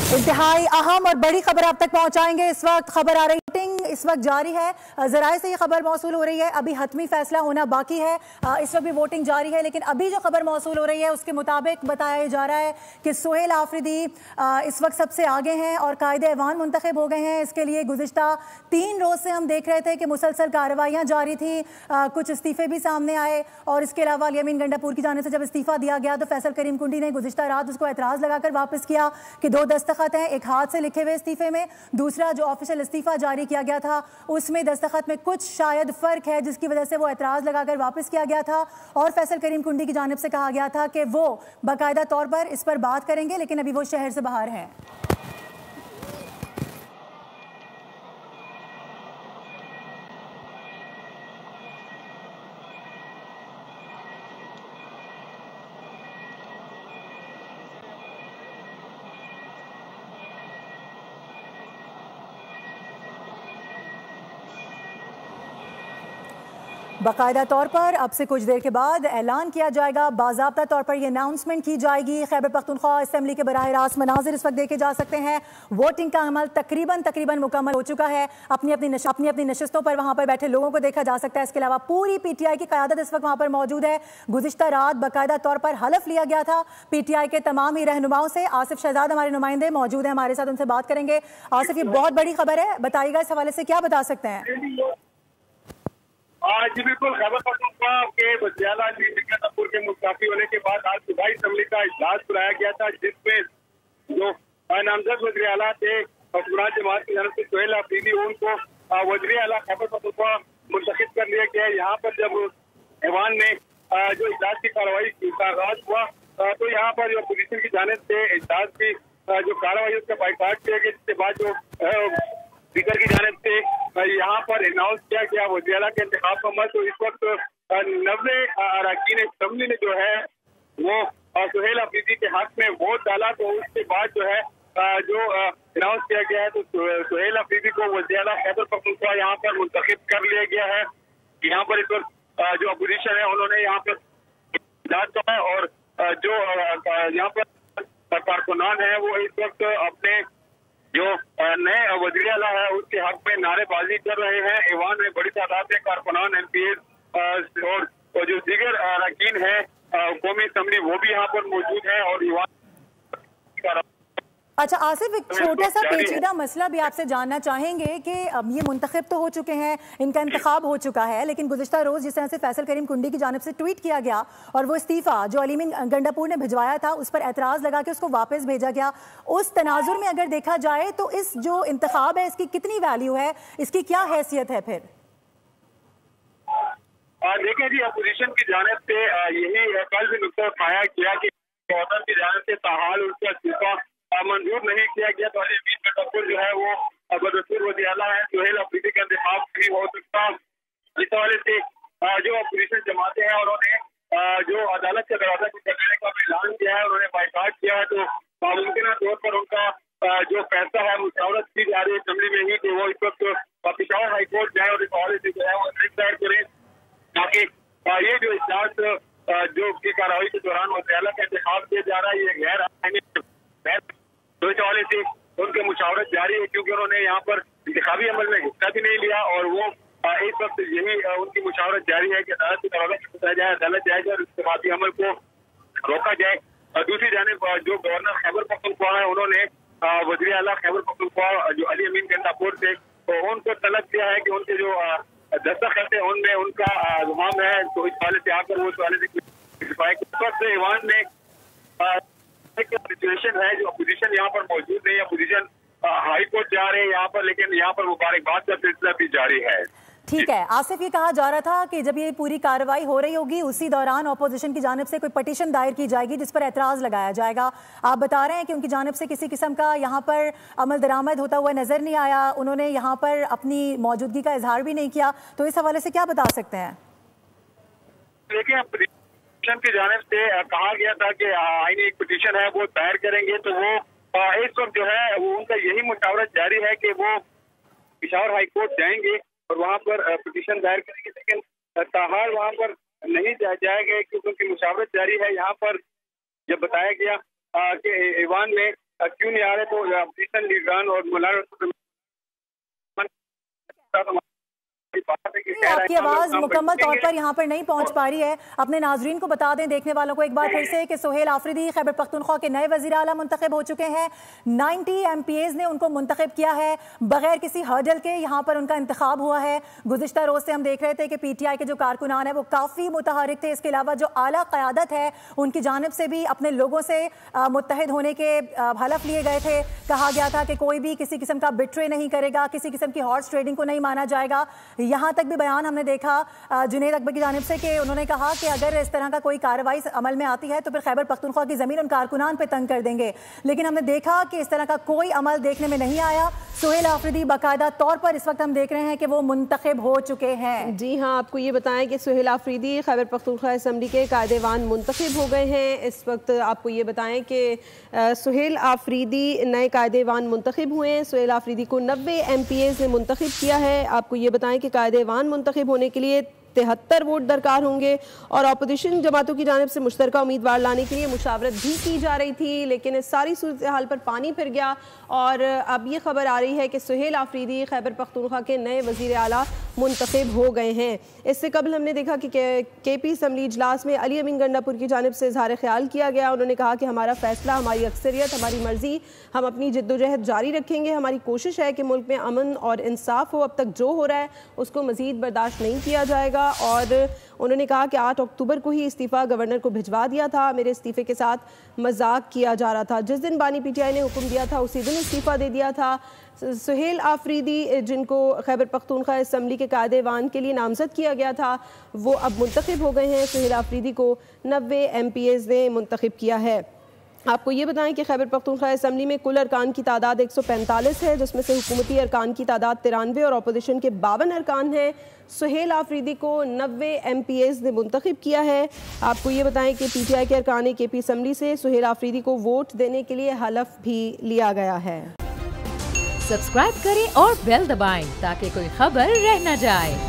इंतहाई अहम और बड़ी खबर आप तक पहुंचाएंगे। इस वक्त खबर आ रही है, इस वक्त जारी है, जराए से ये खबर मौसूल हो रही है। अभी हतमी फैसला होना बाकी है। इस वक्त भी वोटिंग जारी है, लेकिन अभी जो खबर मौसूल हो रही है उसके मुताबिक बताया जा रहा है कि सुहेल आफरीदी इस वक्त सबसे आगे हैं और कायदे ऐवान मुंतखब हो गए हैं। इसके लिए गुज़िश्ता 3 रोज से हम देख रहे थे कि मुसलसल कार्रवाइयाँ जारी थी, कुछ इस्तीफे भी सामने आए और इसके अलावा अलीमीन गंडापुर की जानिब से जब इस्तीफा दिया गया तो फैसल करीम कुंडी ने गुज़िश्ता रात उसको एतराज़ लगाकर वापस किया कि 2 दस्तखत हैं, एक हाथ से लिखे हुए इस्तीफे में, दूसरा जो ऑफिशियल इस्तीफा जारी किया गया था उसमें दस्तखत में कुछ शायद फर्क है, जिसकी वजह से वो एतराज़ लगाकर वापस किया गया था। और फैसल करीम कुंडी की जानिब से कहा गया था कि वो बाकायदा तौर पर इस पर बात करेंगे, लेकिन अभी वो शहर से बाहर हैं। बाकायदा तौर पर अब से कुछ देर के बाद ऐलान किया जाएगा, बाज़ाब्ता तौर पर यह अनाउंसमेंट की जाएगी। खैबर पख्तूनख्वा असेंबली के बराह रास्त मनाजिर इस वक्त देखे जा सकते हैं। वोटिंग का अमल तकरीबन मुकम्मल हो चुका है। अपनी अपनी नशिस्तों पर वहाँ पर बैठे लोगों को देखा जा सकता है। इसके अलावा पूरी PTI की क़यादत इस वक्त वहाँ पर मौजूद है। गुज़िश्ता रात बाकायदा तौर पर हलफ लिया गया था PTI के तमाम ही रहनुमाओं से। आसिफ शहजाद हमारे नुमाइंदे मौजूद हैं हमारे साथ, उनसे बात करेंगे। आसिफ, ये बहुत बड़ी खबर है, बताइएगा इस हवाले से क्या बता सकते हैं? जी बिल्कुल, खैबर पख्तूनख्वा के वज़ीर-ए-आला गंडापुर के मुस्तफी होने के बाद आज सूबाई असेंबली का इजलास बुलाया गया था, जिसमें जो नामजद वज़ीर-ए-आला थे हुक्मरान जमात की तरफ से सुहेल आफरीदी, उनको वज़ीर-ए-आला खैबर पख्तूनख्वा मुंतखब कर लिया गया। यहाँ पर जब ऐवान में जो इजलास की कार्रवाई का आगाज हुआ तो यहाँ पर जो अपोजिशन की जानिब से इजलास की जो कार्रवाई उसका बाइकाट किया गया, जिसके बाद जो स्पीकर की जानिब से यहाँ पर अनाउंस किया गया वज़ीर-ए-आला के इंतखाब का मत। तो इस वक्त 90 अरकान असेंबली ने जो है वो सुहेल आफरीदी के हक में वोट डाला। तो उसके बाद जो है जो अनाउंस किया गया है तो सुहेल आफरीदी को वज़ीर-ए-आला खैबर पख्तूनख्वा यहाँ पर मुंतखब कर लिया गया है। यहाँ पर इस वक्त जो अपोजिशन है उन्होंने यहाँ पर इजलास का है और जो यहाँ पर कारकुनान है वो इस वक्त अपने जो नए वज़ीर-ए-आला है उसके हक में नारेबाजी कर रहे हैं। ऐवान में बड़ी तादाद में कारकुनान MPs और जो दीगर अरकान है कौमी असेंबली वो भी यहाँ पर मौजूद है और अच्छा आसिफ, एक छोटा सा पेचीदा मसला भी आपसे जानना चाहेंगे कि अब ये मुंतखब तो हो चुके हैं, इनका इंतखाब हो चुका है, लेकिन गुज़िश्ता रोज़ जिस तरह से फैसल करीम कुंडी की जानिब से ट्वीट किया गया और वो इस्तीफ़ा जो अलीमीन गंडापुर ने भिजवाया था उस पर एतराज़ लगा के उसको वापस भेजा गया, उस तनाजुर में अगर देखा जाए तो इस जो इंतखाब है इसकी कितनी वैल्यू है, इसकी क्या हैसियत है? फिर देखिए जी, अपोजिशन की जानिब से यही कल भी नुक्ता उठाया गया कि गवर्नर की जानिब से ताहाल उसका इस्तीफा मंजूर नहीं किया गया। तो अलीमीन गंडापुर जो है वो बदस्तूर वज़ीर-ए-आला है, सुहेल आफरीदी का इंतखाब नहीं हो सकता। इस हवाले से जो अपोजिशन जमातें हैं उन्होंने जो अदालत के दरवाजा को करने का ऐलान किया है, उन्होंने बाइकाट किया है। तो मुमकिन तौर पर उनका जो फैसला है मुशावरत की जा रही है असेंबली में ही कि वो इस वक्त पेशावर हाईकोर्ट जाए और इस हवाले से जो है वो दायर करें, ताकि ये जो इजलास जो की कार्रवाई के दौरान वज़ीर-ए-आला का इंतखाब किया जा रहा है ये गैर आईनी, तो इस हवाले से उनकी मुशावरत जारी है, क्योंकि उन्होंने यहाँ पर इंतखाबी अमल में हिस्सा भी नहीं लिया और वो इस वक्त यही उनकी मुशावरत जारी है कि अदालत के दरवाजा बताया जाए, अदालत जाएगा और इंतखाबी अमल को रोका जाए। और दूसरी जानिब जो गवर्नर खैबर पख्तूनख्वा है उन्होंने वज़ीर-ए-आला खैबर पख्तूनख्वा जो अलीमीन गंडापुर थे तो उनको तलब किया है कि उनके जो दस्तखत है उनमें उनका गुमाम है। तो इस हवाले से आकर वो इस हवाले से ईवान में सिचुएशन है, जो अपोजिशन यहाँ पर मौजूद नहीं है, अपोजिशन हाई कोर्ट जा रहे हैं यहाँ पर, लेकिन यहाँ पर मुबारकबाद का सिलसिला भी जारी है। ठीक है आसिफ, ये कहा जा रहा था कि जब ये पूरी कार्रवाई हो रही होगी उसी दौरान अपोजिशन की जानिब से कोई पटिशन दायर की जाएगी जिस पर एतराज़ लगाया जाएगा। आप बता रहे हैं कि उनकी जानिब से किसी किस्म का यहाँ पर अमल दरामद होता हुआ नजर नहीं आया, उन्होंने यहाँ पर अपनी मौजूदगी का इजहार भी नहीं किया, तो इस हवाले से क्या बता सकते हैं? देखिए, अपोजिशन की जानिब से कहा गया था कि आईनी एक पिटीशन है वो दायर करेंगे, तो वो इस वक्त जो है वो उनका यही मुशावरत जारी है कि वो पेशावर हाई कोर्ट जाएंगे और वहाँ पर पिटीशन दायर करेंगे, लेकिन ताहाल वहाँ पर नहीं जाएगा क्योंकि उनकी मुशावरत जारी है। यहाँ पर जब बताया गया कि ईवान में क्यों नहीं आ रहे, तो अपोजिशन लीडरान और मुलायम आपकी आवाज मुकम्मल तौर पर यहाँ पर नहीं पहुँच पा रही है। अपने नाजरीन को बता दें, देखने वालों को एक बार फिर से, कि सुहेल आफरीदी खैबर पख्तूनख्वा के नए वज़ीर आला मुंतखब हो चुके हैं। 90 MPAs ने उनको मुंतखब किया है बगैर किसी हर्डल के। यहाँ पर उनका इंतखाब हुआ है। गुज़िश्ता रोज़ से हम देख रहे थे कि PTI के जो कारकुनान है वो काफ़ी मुतहरिक थे। इसके अलावा जो आला क़यादत है उनकी जानिब से भी अपने लोगों से मुत्तहिद होने के हलफ लिए गए थे। कहा गया था कि कोई भी किसी किस्म का बिट्रे नहीं करेगा, किसी किस्म की हॉर्स ट्रेडिंग को नहीं माना जाएगा। यहाँ तक भी बयान हमने देखा जुनैद अकबर की जानिब से कि उन्होंने कहा कि अगर इस तरह का कोई कार्रवाई अमल में आती है तो फिर खैबर पख्तूनख्वा की ज़मीन उन कारकुनान पे तंग कर देंगे। लेकिन हमने देखा कि इस तरह का कोई अमल देखने में नहीं आया। सुहेल आफरीदी बाकायदा तौर पर इस वक्त हम देख रहे हैं कि वो मुंतखब हो चुके हैं। जी हाँ, आपको ये बताएं कि सुहेल आफरीदी खैबर पख्तूनख्वा असम्बली के कायदेवान मुंतखब हो गए हैं। इस वक्त आपको ये बताएं कि सुहेल आफरीदी नए कायदेवान मुंतखब हुए हैं। सुहेल आफरीदी को 90 MPAs ने मुंतखब किया है। आपको ये बताएं कि कायदेवान मुंतखब होने के लिए 73 वोट दरकार होंगे और अपोजिशन जमातों की जानिब से मुश्तरका उम्मीदवार लाने के लिए मुशावरत भी की जा रही थी, लेकिन इस सारी सूरत हाल पर पानी फिर गया और अब ये खबर आ रही है कि सुहेल आफरीदी खैबर पख्तूनख्वा के नए वज़ीर आला मुंतखब हो गए हैं। इससे कबल हमने देखा कि KP असम्बली इजलास में अली अमीन गंडापुर की जानिब से इजहार ख्याल किया गया। उन्होंने कहा कि हमारा फैसला, हमारी अक्सरियत, हमारी मर्जी, हम अपनी जद्दोजहद जारी रखेंगे। हमारी कोशिश है कि मुल्क में अमन और इंसाफ हो। अब तक जो हो रहा है उसको मज़ीद बर्दाश्त नहीं किया जाएगा। और उन्होंने कहा कि 8 अक्टूबर को ही इस्तीफ़ा गवर्नर को भिजवा दिया था। मेरे इस्तीफ़े के साथ मजाक किया जा रहा था। जिस दिन बानी PTI ने हुक्म दिया था उसी दिन इस्तीफ़ा दे दिया था। सुहेल आफरीदी जिनको खैबर पख्तूनख्वा असम्बली के कायदेवान के लिए नामजद किया गया था वो अब मुंतखब हो गए हैं। सुहेल आफरीदी को 90 MPAs ने मुंतखब किया है। आपको ये बताएं कि खैबर पख्तूनख्वा असम्बली में कुल अरकान की तादाद 145 है, जिसमें से हुकूमती अरकान की तादाद 93 और अपोजिशन के 52 अरकान हैं। सुहेल आफरीदी को 90 MPAs ने मुंतखब किया है। आपको ये बताएं कि PTI के अरकान KP असम्बली से सुहेल आफरीदी को वोट देने के लिए हलफ भी लिया गया है। सब्सक्राइब करें और बेल दबाएं ताकि कोई खबर रह न जाए।